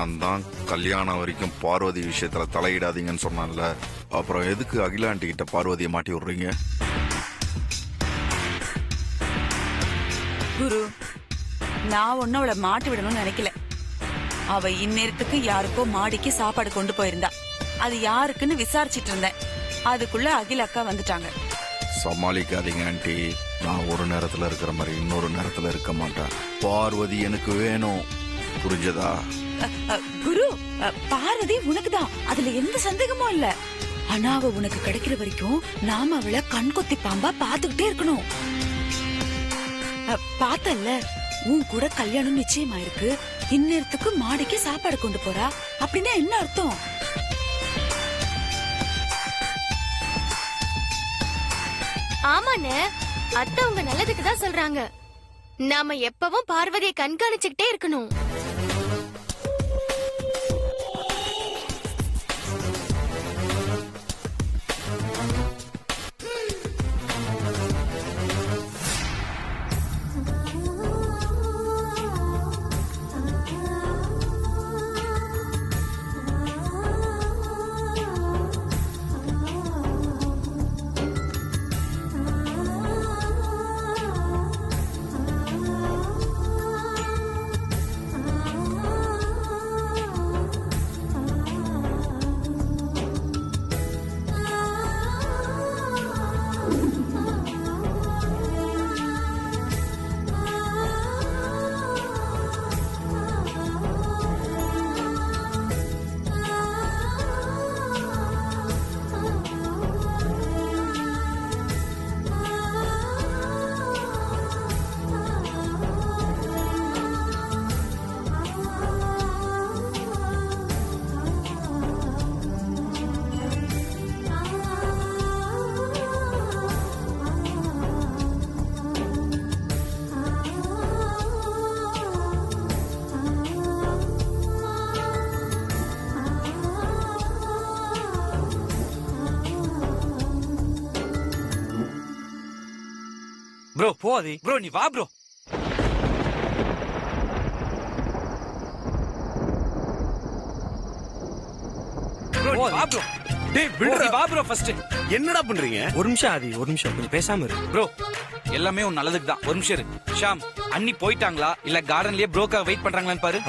நான் தான் கல்யாணம் வரைக்கும் பார்வதி விஷயத்துல தலையிடாதீங்கன்னு சொன்னான்ல. அப்புறம் எதுக்கு அகிலா ஆண்டி கிட்ட பார்வதியை மாட்டி விடுறீங்க? குரு, நான் ஒன்னும் அவளை மாட்டி விடணும்னு நினைக்கல. அவ இந்நேரத்துக்கு யாருக்கோ மாடிக்கு சாப்பாடு கொண்டு போயிருந்தா. அது யாருக்குன்னு விசாரிச்சிட்டு இருந்தேன். அதுக்குள்ள அகில அக்கா வந்துட்டாங்க. சமாளிக்காதீங்க ஆண்டி. நான் ஒரு நேரத்துல இருக்கிற மாதிரி இன்னொரு நேரத்துல இருக்க மாட்டேன். பார்வதி எனக்கு வேணும், புரிஞ்சதா? குரு, பார்வதி உனக்குதான், அதுல எந்த சந்தேகமும் இல்ல. ஆனா அவ உனக்கு கிடைக்கிற வரைக்கும் நாம அவளை கண்கொத்தி பாம்பா பாத்துக்கிட்டே இருக்கணும். பார்த்தல்ல, உன் கூட கல்யாணம் நிச்சயமாயிருக்கு. இந்நேரத்துக்கு மாடிக்கு சாப்பாடு கொண்டு போறா அப்படின்னா என்ன அர்த்தம்? ஆமாண்ணே, அத்தை உங்க நல்லதுக்கு தான் சொல்றாங்க. நாம எப்பவும் பார்வதியை கண்காணிச்சுக்கிட்டே இருக்கணும். ப்ரோ போதி ப்ரோ, நீ வா ப்ரோ. வா ப்ரோ. டேய் விடுடா. வா ப்ரோ ஃபர்ஸ்ட். என்னடா பண்றீங்க? ஒரு நிமிஷம் ஆதி, ஒரு நிமிஷம் கொஞ்சம் பேசாம இரு ப்ரோ. எல்லாமே உன் நல்லதுக்கு தான். ஒரு நிமிஷம் இரு. ஷாம், அண்ணி போயிட்டாங்களா இல்ல கார்டன்லயே ப்ரோக்காக வெயிட் பண்றாங்களான்னு பாரு.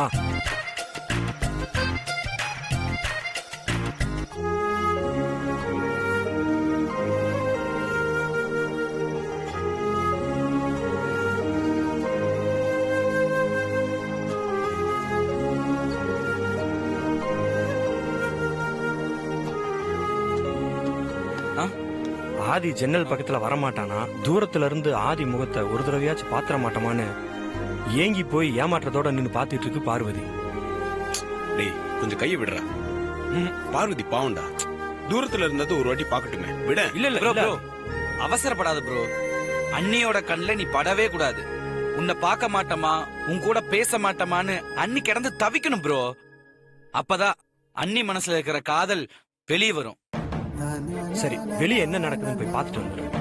ஆதி ஜன்னல் பக்கத்துல வரமாட்டானா, தூரத்துல இருந்து ஆதி முகத்தை ஒரு தடவையாச்சும் பாத்திர மாட்டோமான்னு ஏங்கி போய் ஏமாற்றத்தோட நின்னு பாத்துட்டு இருக்கு பார்வதி. டேய் கொஞ்சம் கையை விடுறா. பார்வதி பாவண்டா, தூரத்துல இருந்தது ஒரு வாட்டி பாக்கட்டுமே, விட. இல்ல இல்ல ப்ரோ, அவசரப்படாத ப்ரோ. அண்ணியோட கண்ணுல நீ படவே கூடாது. உன்னை பார்க்க மாட்டோமா, உன் கூட பேச மாட்டோமான்னு அண்ணி கிடந்து தவிக்கணும் ப்ரோ. அப்பதான் அண்ணி மனசுல இருக்கிற காதல் வெளியே வரும். சரி, வெளியே என்ன நடக்குதுன்னு போய் பார்த்துட்டு வந்துடும்.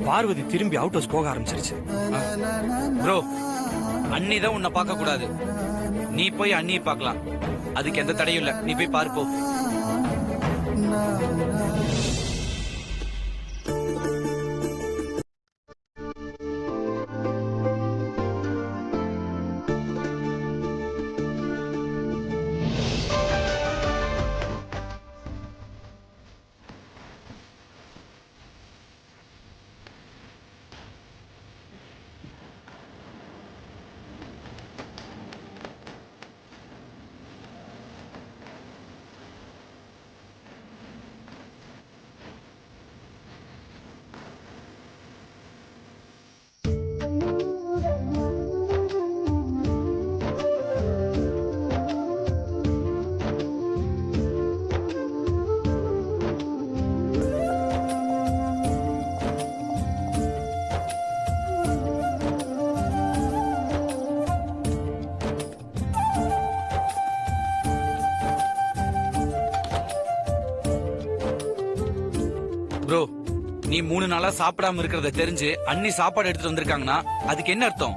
பார்வதி திரும்பி அவுட் ஹவுஸ் போக ஆரம்பிச்சிருச்சு. ப்ரோ, அண்ணி தான் உன்னை பார்க்க கூடாது. நீ போய் அண்ணியை பார்க்கலாம். அதுக்கு எந்த தடையும் இல்ல. நீ போய் பாரு போ. நீ 3 நாளா சாப்பிடாம இருக்கிறத தெரிஞ்சு அண்ணி சாப்பாடு எடுத்துட்டு வந்திருக்காங்கன்னா அதுக்கு என்ன அர்த்தம்?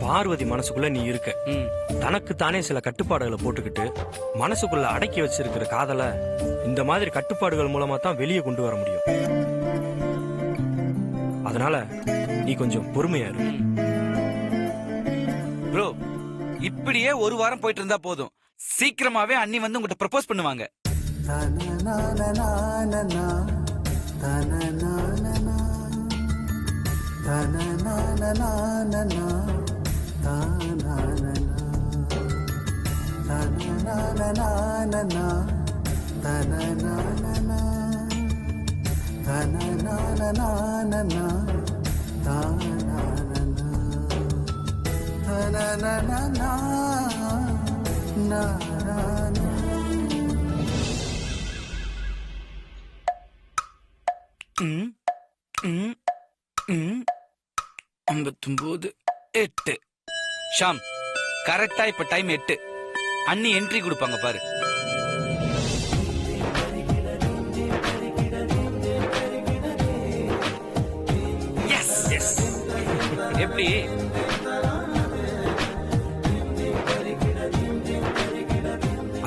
பார்வதி மனசுக்குள்ள நீ இருக்க. ம். தனக்கு தானே சில கட்டுப்பாடுகளை போட்டுக்கிட்டு மனசுக்குள்ள அடக்கி வச்சிருக்கிற காதலை இந்த மாதிரி கட்டுப்பாடுகள் மூலமா தான் வெளியே கொண்டு வர முடியும். அதனால நீ கொஞ்சம் பொறுமையா இரு. ப்ரோ, இப்படியே ஒரு வாரம் போயிட்டு இருந்தா போதும். சீக்கிரமாவே அண்ணி வந்து உங்ககிட்ட ப்ரப்போஸ் பண்ணுவாங்க. ம், ம், ம். 59 8. ஷாம், கரெக்டா இப்ப டைம் 8. அண்ணி என்ட்ரி கொடுப்பாங்க பாரு. Yes yes. எப்படி?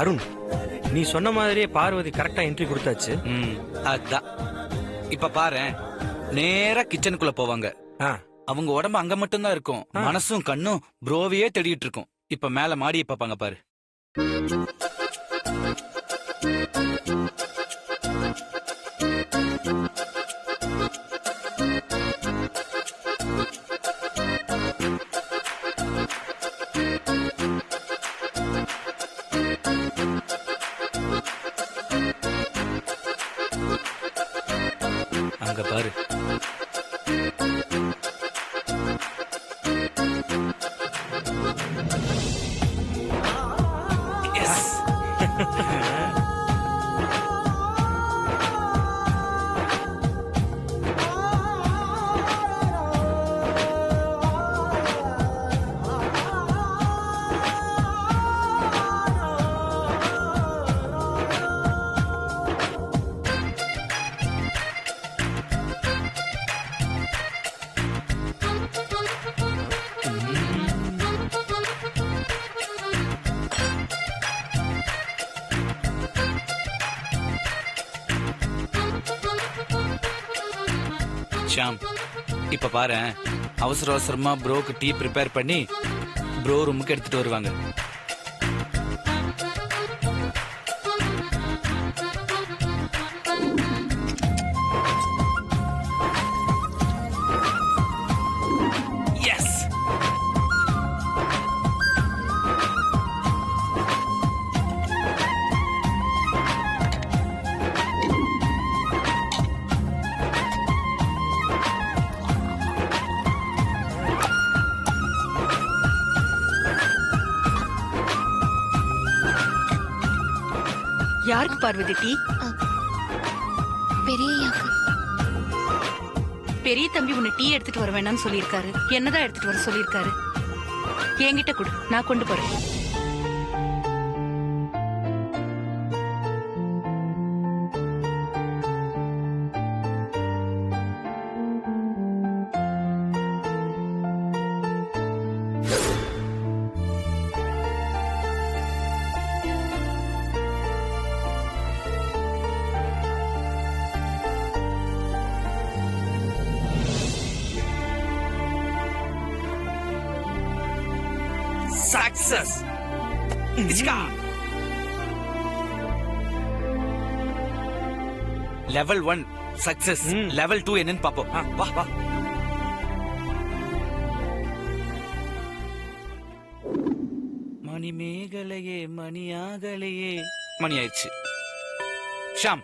அருண், நீ சொன்ன மாதிரியே பார்வதி கரெக்டா என்ட்ரி கொடுத்தாச்சு. அதான். இப்ப பாரு, நேரா கிச்சனுக்குள்ள போவாங்க. ஆ, அவங்க உடம்பு அங்க மட்டும் தான் இருக்கும். மனசும் கண்ணும் ப்ரோவையே தேடிட்டு இருக்கும். இப்ப மேல மாடியை பாப்பாங்க பாரு. அங்க பாரு. எஸ். ஷாம், இப்ப பாரு, அவசர அவசரமா ப்ரோக்கு டீ ப்ரிப்பேர் பண்ணி ப்ரோ ரூமுக்கு எடுத்துட்டு வருவாங்க. எஸ். யாருக்கு பார்வதி டீ? பெரியய்யாக்கு. பெரிய தம்பி உன்னை டீ எடுத்துட்டு வர வேணாம்னு சொல்லியிருக்காரு. என்னதான் எடுத்துட்டு வர சொல்லியிருக்காரு? என்கிட்ட கொடு, நான் கொண்டு போறேன். சக்சஸ். Level 1 success. லெவல் 2 என்னன்னு பாப்போம். வா வா. மணி மேகலையே மணியாகலையே. மணி ஆயிடுச்சு. ஷாம்,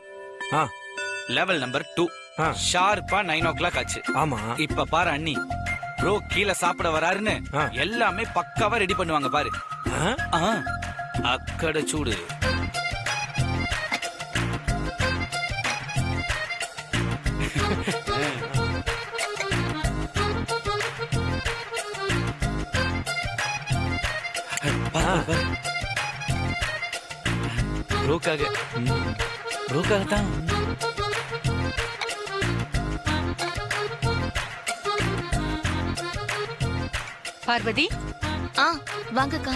லெவல் நம்பர் 2 ஷார்ப்பா 9 o'clock ஆச்சு. ஆமா. இப்ப பாரு அண்ணி, ப்ரோ கீழே சாப்பிட வராருன்னு எல்லாமே பக்காவா ரெடி பண்ணுவாங்க பாரு. அக்கட சூடு. ப்ரோக்காக தான். பார்வதி, ஆ வாங்கக்கா.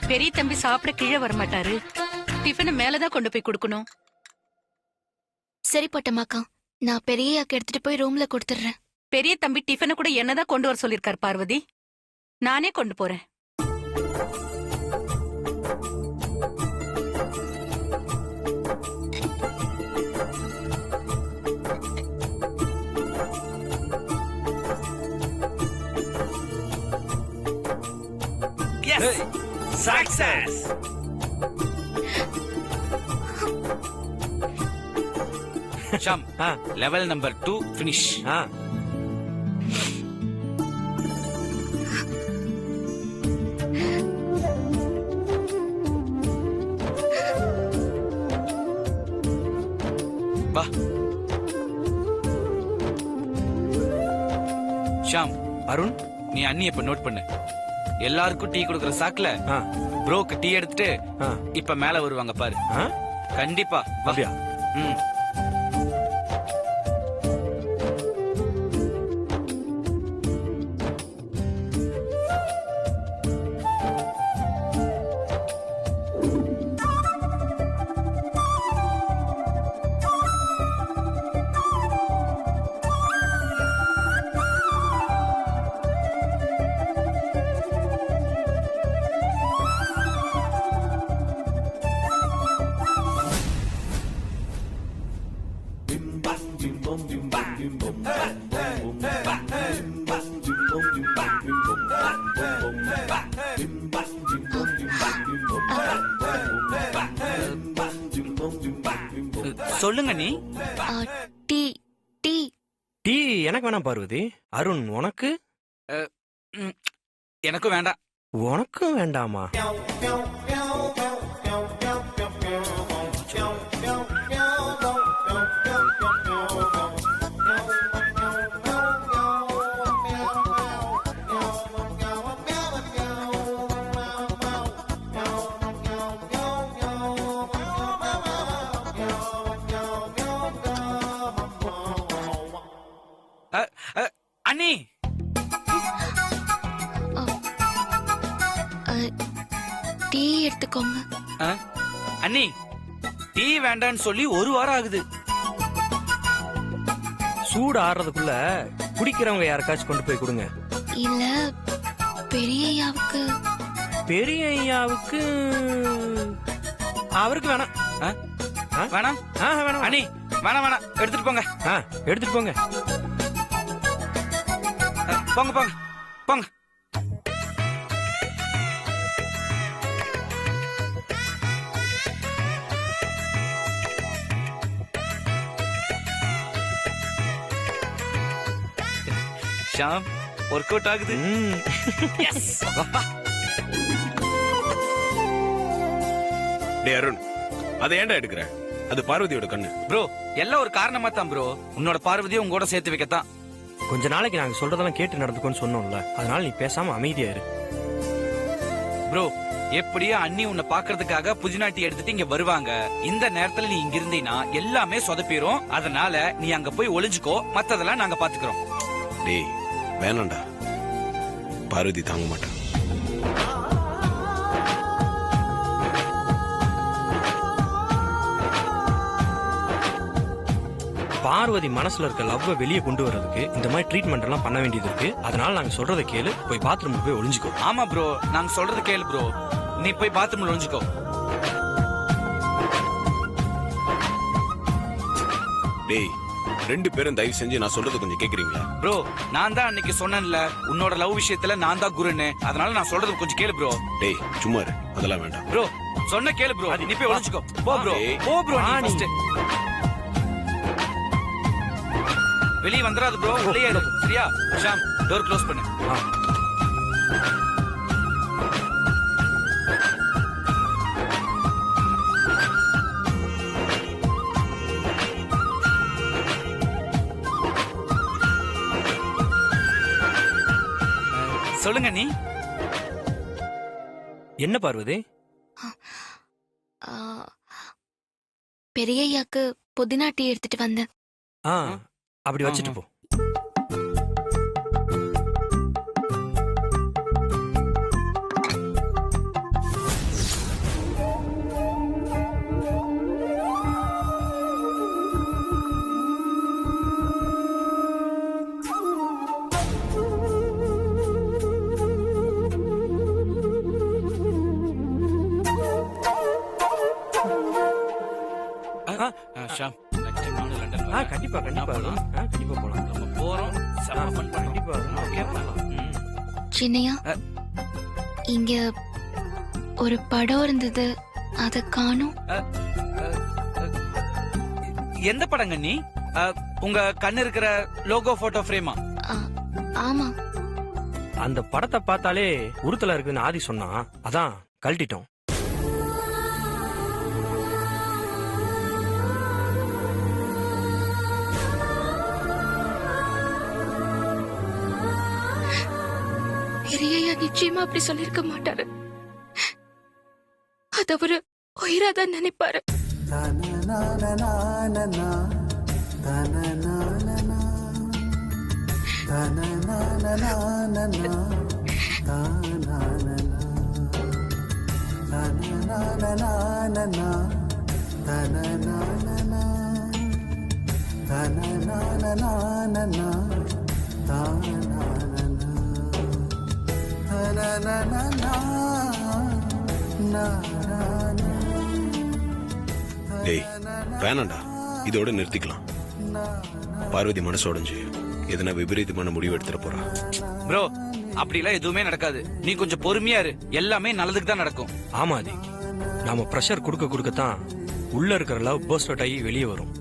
பெரிய தம்பி சாப்பிட கீழே வரமாட்டாரு. டிஃபனை மேலதான் கொண்டு போய் கொடுக்கணும். சரி பட்டமாக்கா, நான் பெரியயாக்கு எடுத்துட்டு போய் ரூம்ல கொடுத்துடுறேன். பெரிய தம்பி டிஃபனை கூட என்னதான் கொண்டு வர சொல்லிருக்காரு பார்வதி. நானே கொண்டு போறேன். சக்சஸ். ஷாம், ஆ, லெவல் நம்பர் 2 finish. ஆ. வா ஷாம், அருண், நீ அண்ணி இப்ப நோட் பண்ணு. எல்லாருக்கும் டீ கொடுக்கற சாக்குல ஆ, ப்ரோக்கு டீ எடுத்துட்டு ஆ, இப்ப மேல வருவாங்க பாரு. ஆ, கண்டிப்பா வா. அப்படியா? ம். சொல்லுங்க நீ. ஆ, டீ டீ. டீ எனக்கு வேணாம் பார்வதி. அருண், உனக்கு? ம், எனக்கும் வேண்டாம். உனக்கும் வேண்டாமா? அண்ணி, டீ எடுத்துக்கோங்க. அண்ணி, டீ வேண்டான்னு சொல்லி 1 வாரம் ஆகுது. சூடு ஆறுறதுக்குள்ள குடிக்கிறவங்க யாருக்காச்சும் கொண்டு போய் கொடுங்க. இல்ல பெரியயாவுக்கு. பெரிய ஐயாவுக்கு அவருக்கு வேணாம். வேணாம். வேணாம். அண்ணி, வேணாம் வேணாம், எடுத்துட்டு போங்க. எடுத்துட்டு போங்க. போங்க போங்க போங்க. ஷாம், ஒர்க் அவுட் ஆகுது. ம். எஸ். டே அருண், அதை ஏன்டா எடுக்கிற? அது பார்வதியோட கண்ணு. ப்ரோ, எல்லாம் ஒரு காரணமா தான் ப்ரோ. உன்னோட பார்வதியை உங்க கூட சேர்த்து வைக்கத்தான். கொஞ்ச நாளைக்கு நாங்க சொல்றதெல்லாம் கேட்டு நடந்துக்கோன்னு சொன்னோம்ல, அதனால நீ பேசாம அமைதியா இரு. ப்ரோ, எப்படியோ அண்ணி உன்னை பாக்குறதுக்காக புதினாட்டி எடுத்துட்டு இங்க வருவாங்க. இந்த நேரத்துல நீ இங்க இருந்தீனா எல்லாமே சொதப்பிரும். அதனால நீ அங்க போய் ஒளிஞ்சுக்கோ, மத்ததெல்லாம் நாங்க பாத்துக்கிறோம். டேய் வேணாண்டா, பார்வதி தாங்க மாட்டான். பார்வதி மனசுல இருக்க லவ்வ வெளியே கொண்டு வர்றதுக்கு இந்த மாதிரி ட்ரீட்மெண்ட் எல்லாம் பண்ண வேண்டியது இருக்கு. அதனால நாங்க சொல்றதை கேளு, போய் பாத்ரூம் போய் ஒளிஞ்சுக்கோ. ஆமா ப்ரோ, நாங்க சொல்றது கேளு ப்ரோ. நீ போய் பாத்ரூம்ல ஒளிஞ்சுக்கோ. டேய், 2 பேரும் தயவு செஞ்சு நான் சொல்றது கொஞ்சம் கேக்குறீங்களா? ப்ரோ, நான் தான் அன்னைக்கு சொன்னேன்ல, உன்னோட லவ் விஷயத்துல நான் தான் குருன்னு. அதனால நான் சொல்றது கொஞ்சம் கேளு ப்ரோ. டேய் சும்மா இரு, அதெல்லாம் வேண்டாம். ப்ரோ, சொன்ன கேளு ப்ரோ. நீ போய் ஒளிஞ்சுக்கோ. போ ப்ரோ, போ ப்ரோ. நீ ஃபர்ஸ்ட் வெளிய வந்துராத ப்ரோ, உள்ளே இரு. சரியா? ஷாம், டோர் க்ளோஸ் பண்ணு. சொல்லுங்க நீ. என்ன பார்வதி? பெரியயாக்கு புதினா டீ எடுத்துட்டு வந்தேன். அப்படி வச்சுட்டு போ. கண்டிப்பா கண்டிப்பா போலாம். கண்டிப்பா போலாம். நம்ம போறோம் செம்ம fun பண்ணுவோம். கண்டிப்பா வரும். ஓகே போலாம். சின்னையா இங்க ஒரு படம் இருந்தது அத காணோம். எந்த படங்க நீ உங்க கண்ணு இருக்கிற லோகோ போட்டோ ஃப்ரேமா? ஆமா, அந்த படத்தை பார்த்தாலே உருத்தலா இருக்குன்னு ஆதி சொன்னா, அதான் கழட்டிட்டோம். பெரியய்யா நிச்சயமா அப்படி சொல்லிருக்க மாட்டாரு. அத அவரு உயிராதான் நினைப்பாரு. டேய் வேணாண்டா, இதோட நிறுத்திக்கலாம். பார்வதி மனசு உடைஞ்சு எதனா விபரீதமான முடிவு எடுத்துட போறா. ப்ரோ அப்படிலாம் எதுவுமே நடக்காது. நீ கொஞ்சம் பொறுமையா இரு, எல்லாமே நல்லதுக்கு தான் நடக்கும். ஆமா ஆதி, நாம ப்ரெஷர் கொடுக்க கொடுக்கத்தான் உள்ள இருக்கிற லவ் பர்ஸ்ட் அவுட் ஆகி வெளியே வரும்.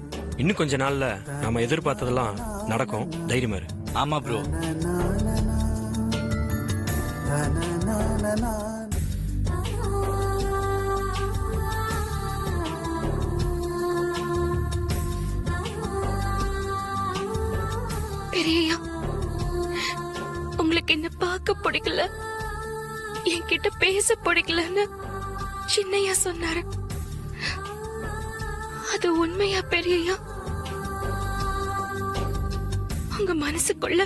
இன்னும் கொஞ்ச நாள்ல நாம எதிர்பார்த்ததெல்லாம் நடக்கும். தைரியமா இரு. ஆமா ப்ரோ. பெரியய்யா உங்களுக்கு என்ன பார்க்க பிடிக்கல, என்கிட்ட பேச பிடிக்கலன்னு சின்னையா சொன்னாரு. அது உண்மையா பெரியய்யா? உங்க மனசுக்குள்ள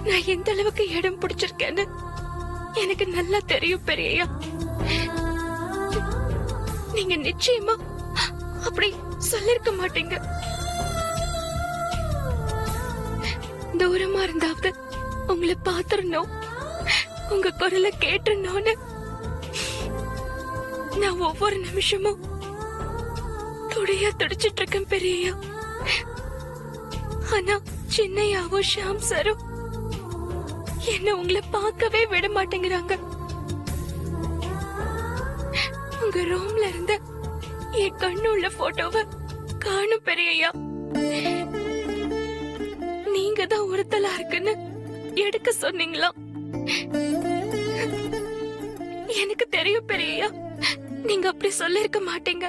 நான் எந்த அளவுக்கு இடம் பிடிச்சிருக்கேன்னு எனக்கு நல்லா தெரியும் பெரியய்யா. நீங்க நிச்சயமா அப்படி சொல்லிருக்க மாட்டீங்க. தூரமா இருந்தாவது உங்களை பாத்துறணும், உங்க குரலை கேட்டுறணும்னு நான் ஒவ்வொரு நிமிஷமும் துடியா துடிச்சிட்டு இருக்கேன் பெரியய்யா. ஆனா சின்னையாவும் ஷாம் சாரும் என்ன உங்களை பார்க்கவே விட மாட்டேங்கிறாங்க. உங்க ரூம்ல இருந்த என் கண்ணு உள்ள போட்டோவை காணும் பெரியய்யா. நீங்க தான் உறுத்தலா இருக்குன்னு எடுக்க சொன்னீங்களா? எனக்கு தெரியும் பெரியய்யா, நீங்க அப்படி சொல்லிருக்க மாட்டீங்க.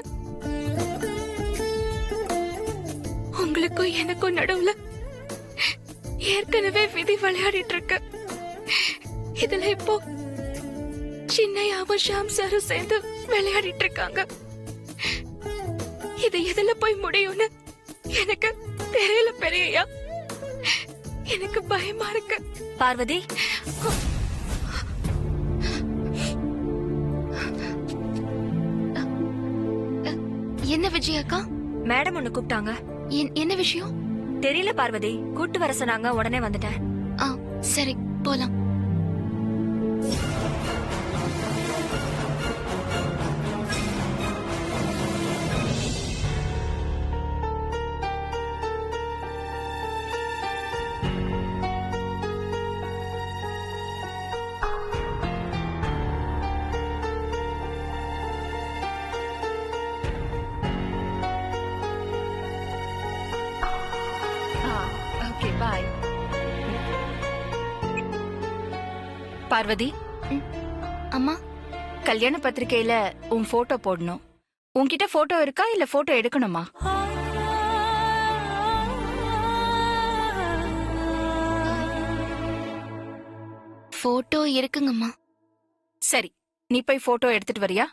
உங்களுக்கும் எனக்கும் நடுவுல ஏற்கனவே விதி விளையாடிட்டு இருக்கு. இதுல இப்போ சின்னையாவும் ஷாம் சாரும் சேர்ந்து விளையாடிட்டு இருக்காங்க. இது எதுல போய் முடியும்னு எனக்கு தெரியல பெரியய்யா. எனக்கு பயமா இருக்கு. பார்வதி, என்ன விஜயாக்கா? மேடம் ஒன்னு கூப்பிட்டாங்க. என்ன விஷயம்? தெரியல பார்வதி, கூட்டு வர சொன்னாங்க, உடனே வந்துட்டேன். சரி போலாம். Okay bye. பார்வதி, அம்மா, கல்யாண பத்திரிக்கையில உன் போட்டோ போடணும். உன்கிட்ட போட்டோ இருக்கா இல்ல போட்டோ எடுக்கணுமா? போட்டோ இருக்குங்கம்மா. சரி, நீ போய் போட்டோ எடுத்துட்டு வரியா?